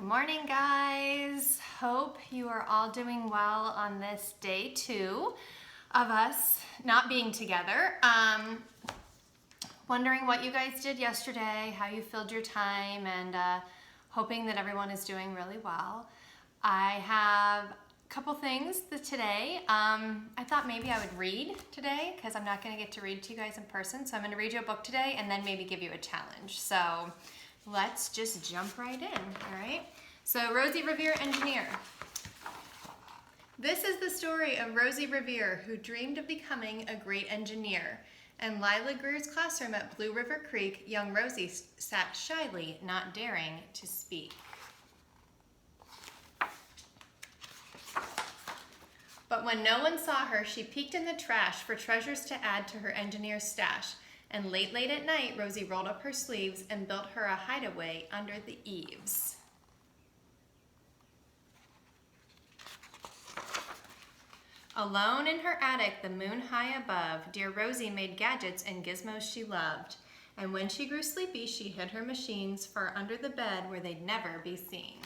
Good morning, guys. Hope you are all doing well on this day 2 of us not being together. Wondering what you guys did yesterday, how you filled your time, and hoping that everyone is doing really well. I have a couple things today. I thought maybe I would read today because I'm not going to get to read to you guys in person. So I'm going to read you a book today and then maybe give you a challenge. So let's just jump right in, all right? So Rosie Revere, engineer. This is the story of Rosie Revere, who dreamed of becoming a great engineer. In Lila Greer's classroom at Blue River Creek, young Rosie sat shyly, not daring to speak. But when no one saw her, she peeked in the trash for treasures to add to her engineer's stash. And late at night, Rosie rolled up her sleeves and built her a hideaway under the eaves. Alone in her attic, the moon high above, dear Rosie made gadgets and gizmos she loved. And when she grew sleepy, she hid her machines far under the bed where they'd never be seen.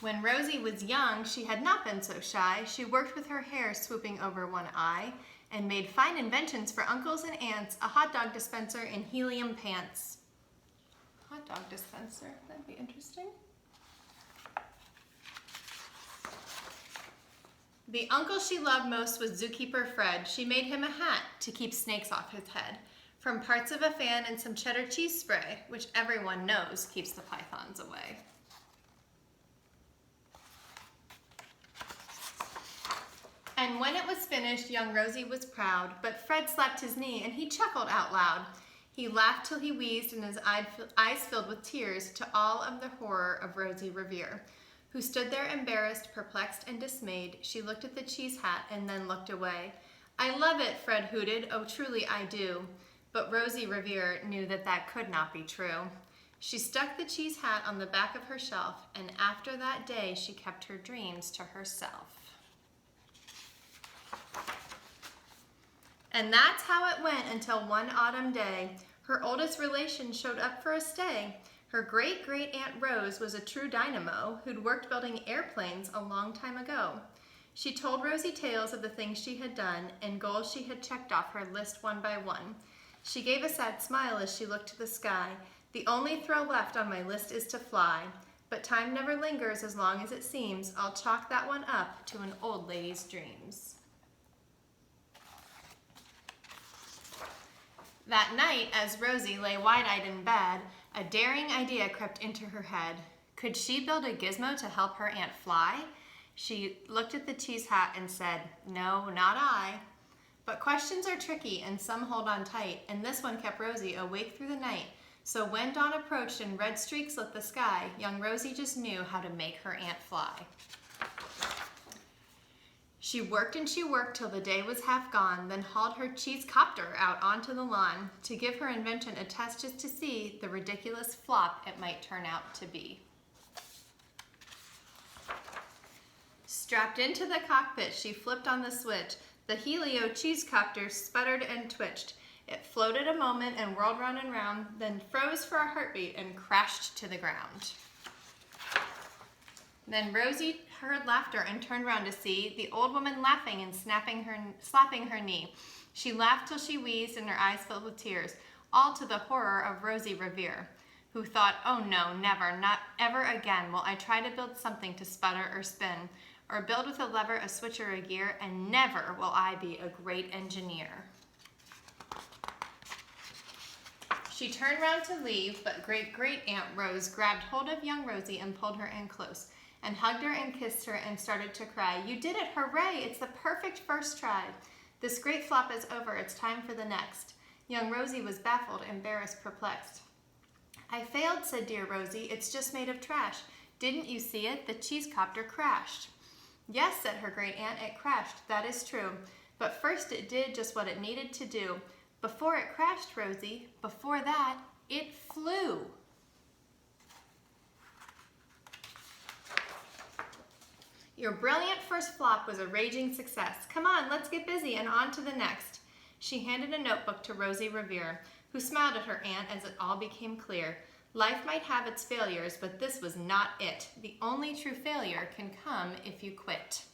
When Rosie was young, she had not been so shy. She worked with her hair swooping over one eye and made fine inventions for uncles and aunts, a hot dog dispenser and helium pants. Hot dog dispenser, that'd be interesting. The uncle she loved most was Zookeeper Fred. She made him a hat to keep snakes off his head, from parts of a fan and some cheddar cheese spray, which everyone knows keeps the pythons away. And when it was finished, young Rosie was proud, but Fred slapped his knee and he chuckled out loud. He laughed till he wheezed and his eyes filled with tears to all of the horror of Rosie Revere, who stood there embarrassed, perplexed, and dismayed. She looked at the cheese hat and then looked away. "I love it," Fred hooted. "Oh, truly I do." But Rosie Revere knew that that could not be true. She stuck the cheese hat on the back of her shelf, and after that day, she kept her dreams to herself. And that's how it went until one autumn day. Her oldest relation showed up for a stay. Her great-great-aunt Rose was a true dynamo who'd worked building airplanes a long time ago. She told Rosie tales of the things she had done and goals she had checked off her list one by one. She gave a sad smile as she looked to the sky. "The only thrill left on my list is to fly. But time never lingers as long as it seems. I'll chalk that one up to an old lady's dreams." That night, as Rosie lay wide-eyed in bed, a daring idea crept into her head. Could she build a gizmo to help her aunt fly? She looked at the cheese hat and said, "No, not I." But questions are tricky and some hold on tight, and this one kept Rosie awake through the night. So when dawn approached and red streaks lit the sky, young Rosie just knew how to make her aunt fly. She worked and she worked till the day was half gone, then hauled her cheese copter out onto the lawn to give her invention a test just to see the ridiculous flop it might turn out to be. Strapped into the cockpit, she flipped on the switch. The helio cheese copter sputtered and twitched. It floated a moment and whirled round and round, then froze for a heartbeat and crashed to the ground. Then Rosie heard laughter and turned round to see the old woman laughing and slapping her knee. She laughed till she wheezed and her eyes filled with tears, all to the horror of Rosie Revere, who thought, "Oh no, never, not ever again will I try to build something to sputter or spin, or build with a lever, a switch, or a gear, and never will I be a great engineer." She turned round to leave, but great-great-aunt Rose grabbed hold of young Rosie and pulled her in close, and hugged her and kissed her and started to cry. "You did it, hooray! It's the perfect first try. This great flop is over, it's time for the next." Young Rosie was baffled, embarrassed, perplexed. "I failed," said dear Rosie, "it's just made of trash. Didn't you see it? The cheese copter crashed." "Yes," said her great aunt, "it crashed, that is true. But first it did just what it needed to do. Before it crashed, Rosie, before that, it flew." Your brilliant first flop was a raging success. Come on, let's get busy and on to the next. She handed a notebook to Rosie Revere, who smiled at her aunt as it all became clear. Life might have its failures, but this was not it. The only true failure can come if you quit.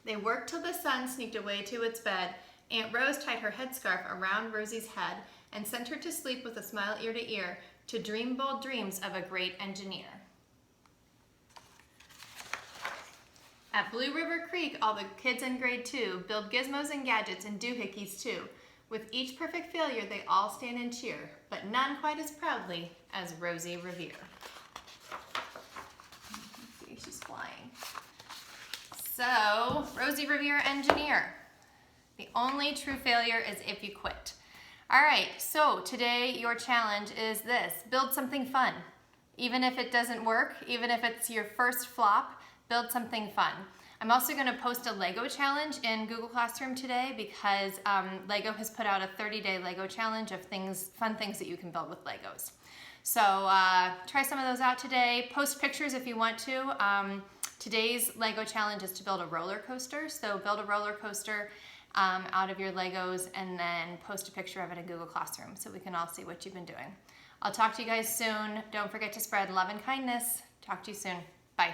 They worked till the sun sneaked away to its bed. Aunt Rose tied her headscarf around Rosie's head and sent her to sleep with a smile ear to ear, to dream bold dreams of a great engineer. At Blue River Creek, all the kids in grade 2 build gizmos and gadgets and doohickeys too. With each perfect failure, they all stand and cheer, but none quite as proudly as Rosie Revere. See, she's flying. So, Rosie Revere, engineer. The only true failure is if you quit. All right, so today your challenge is this: build something fun. Even if it doesn't work, even if it's your first flop, build something fun. I'm also going to post a Lego challenge in Google Classroom today because Lego has put out a 30-day Lego challenge of fun things that you can build with Legos. So try some of those out today. Post pictures if you want to. Today's Lego challenge is to build a roller coaster. So build a roller coaster out of your Legos and then post a picture of it in Google Classroom so we can all see what you've been doing. I'll talk to you guys soon. Don't forget to spread love and kindness. Talk to you soon. Bye.